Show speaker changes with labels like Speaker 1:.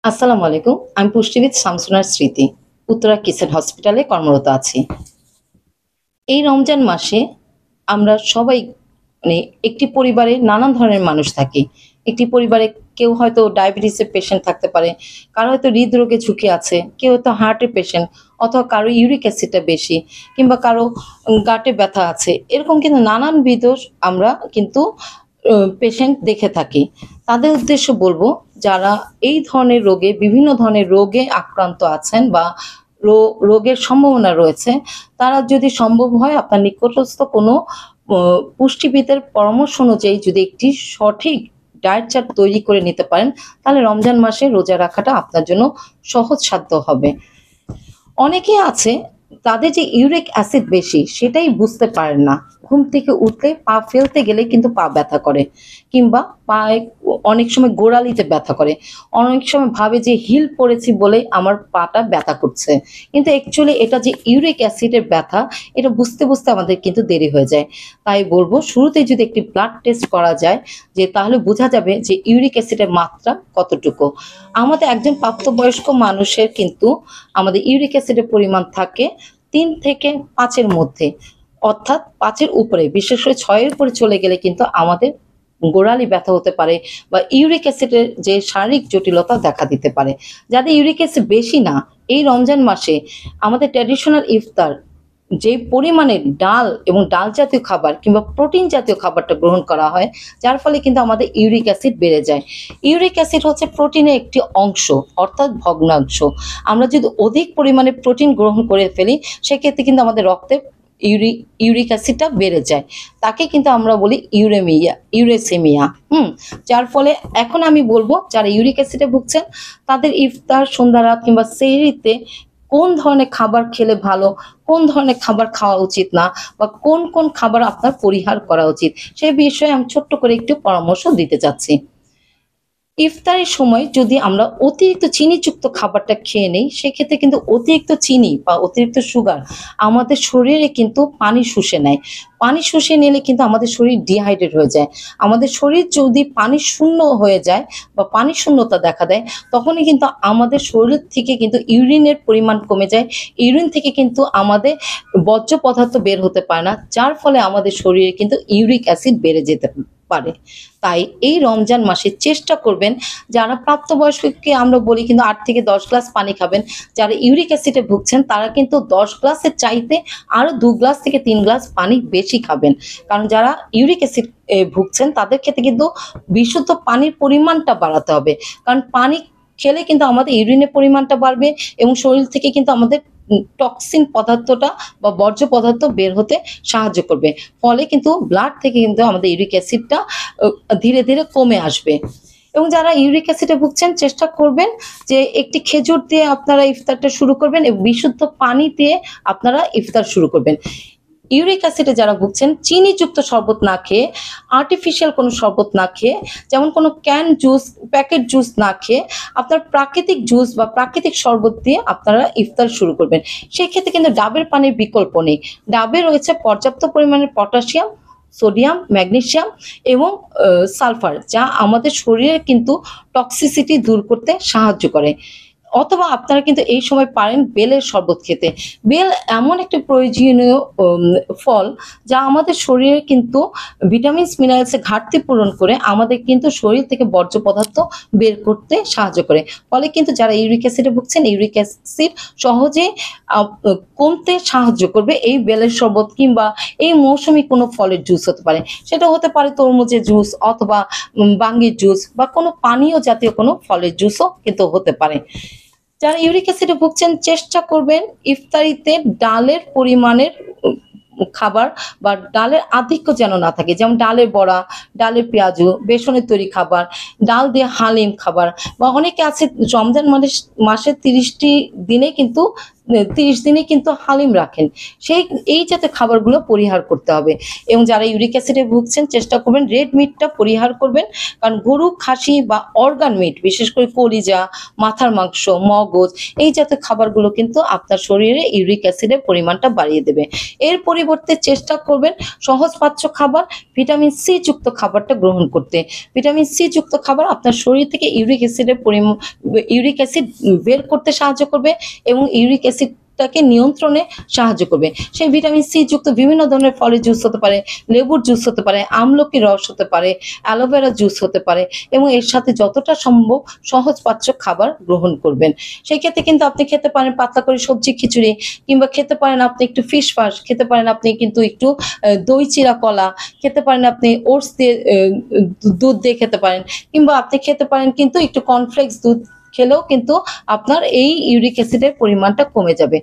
Speaker 1: আসসালামু আলাইকুম। আমি পুষ্টিবিদ শামসুনার স্মৃতি। উত্তরা কিচেন হসপিটালে কর্মরত আছি। এই রমজান মাসে আমরা সবাই মানে একটি পরিবারে নানান ধরনের মানুষ থাকি। একটি পরিবারে কেউ হয়তো ডায়াবেটিসের পেশেন্ট থাকতে পারে, কারো হয়তো হৃদরোগে ঝুঁকি আছে, কেউ হয়তো হার্টের পেশেন্ট অথবা কারো ইউরিক অ্যাসিডটা বেশি কিংবা কারো গাঁটে ব্যথা আছে। এরকম কিন্তু নানানবিধ আমরা কিন্তু পেশেন্ট দেখে থাকি। তাদের উদ্দেশ্যে বলবো, যারা এই ধরনের রোগে বিভিন্ন ধরনের রোগে আক্রান্ত আছেন বা রোগের সম্ভাবনা রয়েছে, তারা যদি সম্ভব হয় আপনার নিকটস্থ কোনো পুষ্টিবিদের পরামর্শ অনুযায়ী যদি একটি সঠিক ডায়েট চার্ট তৈরি করে নিতে পারেন, তাহলে রমজান মাসে রোজা রাখাটা আপনার জন্য সহজসাধ্য হবে। অনেকে আছে তাদের যে ইউরিক অ্যাসিড বেশি সেটাই বুঝতে পারেন না। ঘুম থেকে উঠলে পা ফেলতে গেলে কিন্তু পা ব্যথা করে, কিংবা পায়ে অনেক সময় গোড়ালিতে ব্যথা করে। অনেক সময় ভাবে যে হিল পড়েছি বলেই আমার পাটা ব্যথা করছে, কিন্তু অ্যাকচুয়ালি এটা যে ইউরিক অ্যাসিডের ব্যথা, এটা বুঝতে বুঝতে আমাদের কিন্তু দেরি হয়ে যায়। তাই বলবো, শুরুতে যদি একটি ব্লাড টেস্ট করা যায়, যে তাহলে বোঝা যাবে যে ইউরিক অ্যাসিডের মাত্রা কতটুকু। আমাদের একজন প্রাপ্তবয়স্ক মানুষের কিন্তু আমাদের ইউরিক অ্যাসিডের পরিমাণ থাকে 3 থেকে 5-এর মধ্যে, অর্থাৎ 5-এর উপরে। বিশেষ করে 6-এর উপরে চলে গেলে কিন্তু আমাদের গোড়ালি ব্যথা হতে পারে বা ইউরিক অ্যাসিডের যে শারীরিক জটিলতা দেখা দিতে পারে। যাদের ইউরিক অ্যাসিড বেশি না, এই রমজান মাসে আমাদের ট্র্যাডিশনাল ইফতার যে পরিমাণে ডাল এবং ডাল জাতীয় খাবার কিংবা প্রোটিন জাতীয় খাবারটা গ্রহণ করা হয়, যার ফলে কিন্তু আমাদের ইউরিক অ্যাসিড বেড়ে যায়। ইউরিক অ্যাসিড হচ্ছে প্রোটিনের একটি অংশ, অর্থাৎ ভগ্নাংশ। আমরা যদি অধিক পরিমাণে প্রোটিন গ্রহণ করে ফেলি, সেক্ষেত্রে কিন্তু আমাদের রক্তে ইউরিক অ্যাসিডটা বেড়ে যায়। তাকে কিন্তু আমরা বলি ইউরেসেমিয়া। যার ফলে এখন আমি বলবো, যারা ইউরিক অ্যাসিডে ভুগছেন তাদের ইফতার, সন্ধ্যা, রাত কিংবা সেহরিতে কোন ধরনের খাবার খেলে ভালো, কোন ধরনের খাবার খাওয়া উচিত না, বা কোন কোন খাবার আপনার পরিহার করা উচিত, সে বিষয়ে আমি ছোট্ট করে একটু পরামর্শ দিতে চাচ্ছি। ইফতারের সময় যদি আমরা অতিরিক্ত চিনিযুক্ত খাবারটা খেয়ে নেই, সেক্ষেত্রে কিন্তু অতিরিক্ত চিনি বা অতিরিক্ত সুগার আমাদের শরীরে কিন্তু পানি শুষে নেয়। পানি শুষে নিলে কিন্তু আমাদের শরীর ডিহাইড্রেট হয়ে যায়। আমাদের শরীর যদি পানি শূন্য হয়ে যায় বা পানি শূন্যতা দেখা দেয়, তখনই কিন্তু আমাদের শরীর থেকে কিন্তু ইউরিনের পরিমাণ কমে যায়। ইউরিন থেকে কিন্তু আমাদের বর্জ্য পদার্থ বের হতে পারে না, যার ফলে আমাদের শরীরে কিন্তু ইউরিক অ্যাসিড বেড়ে যেতে পারে। তাই এই রমজান মাসে চেষ্টা করবেন, যারা প্রাপ্তবয়স্ককে আমরা বলি কিন্তু 8 থেকে 10 গ্লাস পানি খাবেন। যারা ইউরিক অ্যাসিডে ভুগছেন তারা কিন্তু 10 গ্লাসের চাইতে আরো 2 গ্লাস থেকে 3 গ্লাস পানি বেশি খাবেন। কারণ যারা ইউরিক অ্যাসিড ভুগছেন তাদের ক্ষেত্রে কিন্তু বিশুদ্ধ পানির পরিমাণটা বাড়াতে হবে। কারণ পানি খেলে কিন্তু আমাদের ইউরিনের পরিমাণটা বাড়বে এবং শরীর থেকে কিন্তু আমাদের টক্সিন পদার্থটা বা বর্জ্য পদার্থ বের হতে সাহায্য করবে। ফলে কিন্তু ব্লাড থেকে কিন্তু আমাদের ইউরিক অ্যাসিডটা ধীরে ধীরে কমে আসবে। এবং যারা ইউরিক অ্যাসিডে ভুগছেন, চেষ্টা করবেন যে একটি খেজুর দিয়ে আপনারা ইফতারটা শুরু করবেন এবং বিশুদ্ধ পানি দিয়ে আপনারা ইফতার শুরু করবেন। ইউরিক অ্যাসিডে যারা ভুগছেন, চিনিযুক্ত শরবত না খেয়ে, আর্টিফিশিয়াল কোনো শরবত না খেয়ে, যেমন কোনো ক্যান জুস, প্যাকেট জুস না খেয়ে আপনার প্রাকৃতিক জুস বা প্রাকৃতিক শরবত দিয়ে আপনারা ইফতার শুরু করবেন। সেক্ষেত্রে কিন্তু ডাবের পানির বিকল্প নেই। ডাবে রয়েছে পর্যাপ্ত পরিমাণে পটাশিয়াম, সোডিয়াম, ম্যাগনেসিয়াম এবং সালফার, যা আমাদের শরীরে কিন্তু টক্সিসিটি দূর করতে সাহায্য করে। অথবা আপনারা কিন্তু এই সময় পারেন বেলের শরবত খেতে। বেল এমন একটি প্রয়োজনীয় ফল, যা আমাদের শরীরে কিন্তু ভিটামিনস, মিনারেলসের ঘাটতি পূরণ করে আমাদের কিন্তু শরীর থেকে বর্জ্য পদার্থ বের করতে সাহায্য করে। ফলে কিন্তু যারা ইউরিক অ্যাসিডে ভুগছেন, ইউরিক অ্যাসিড সহজে কমতে সাহায্য করবে এই বেলের শরবত, কিংবা এই মৌসুমি কোনো ফলের জুস হতে পারে। সেটা হতে পারে তরমুজের জুস অথবা বাঙ্গির জুস বা কোনো পানীয় জাতীয় কোনো ফলের জুসও কিন্তু হতে পারে। যারা ইউরিক অ্যাসিডে ভুগছেন, চেষ্টা করবেন ইফতারিতে ডালের পরিমাণের খাবার বা ডালের আধিক্য যেন না থাকে। যেমন ডালের বড়া, ডালের পেঁয়াজু, বেসনের তৈরি খাবার, ডাল দিয়ে হালিম খাবার। বা অনেকে আছে রমজান মাসে 30টি দিনে কিন্তু 30 দিনে কিন্তু হালিম রাখেন, এই জাতীয় খাবারগুলো পরিহার করতে হবে। এবং যারা ইউরিক অ্যাসিডে ভুগছেন চেষ্টা করবেন রেড মিটটা পরিহার করবেন, কারণ গরু, খাসি বা অর্গান মিট, বিশেষ করে কলিজা, মাথার মাংস, মগজ, এই জাতীয় খাবারগুলো কিন্তু আপনার শরীরে ইউরিক অ্যাসিডের পরিমাণটা বাড়িয়ে দেবে। এর পরিবর্তে চেষ্টা করবেন সহজপাচ্য খাবার, ভিটামিন সি যুক্ত খাবারটা গ্রহণ করতে। ভিটামিন সি যুক্ত খাবার আপনার শরীর থেকে ইউরিক অ্যাসিড বের করতে সাহায্য করবে এবং ইউরিক অ্যাসিডটাকে নিয়ন্ত্রণে সাহায্য করবে। সেই ভিটামিন সি যুক্ত বিভিন্ন ধরনের ফলের জুস হতে পারে, লেবুর জুস হতে পারে, আমলকির রস হতে পারে, অ্যালোভেরা জুস হতে পারে, এবং এর সাথে যতটা সম্ভব সহজপাচ্য খাবার গ্রহণ করবেন। সেই ক্ষেত্রে কিন্তু আপনি খেতে পারেন পাতলা করে সবজি খিচুড়ি, কিংবা খেতে পারেন আপনি একটু ফিশ ফাস, খেতে পারেন আপনি কিন্তু একটু দই চিরা কলা, খেতে পারেন আপনি ওটস দিয়ে দুধ দিয়ে খেতে পারেন, কিংবা আপনি খেতে পারেন কিন্তু একটু কর্নফ্লেক্স দুধ খেলেও কিন্তু আপনার এই ইউরিক অ্যাসিডের পরিমাণটা কমে যাবে।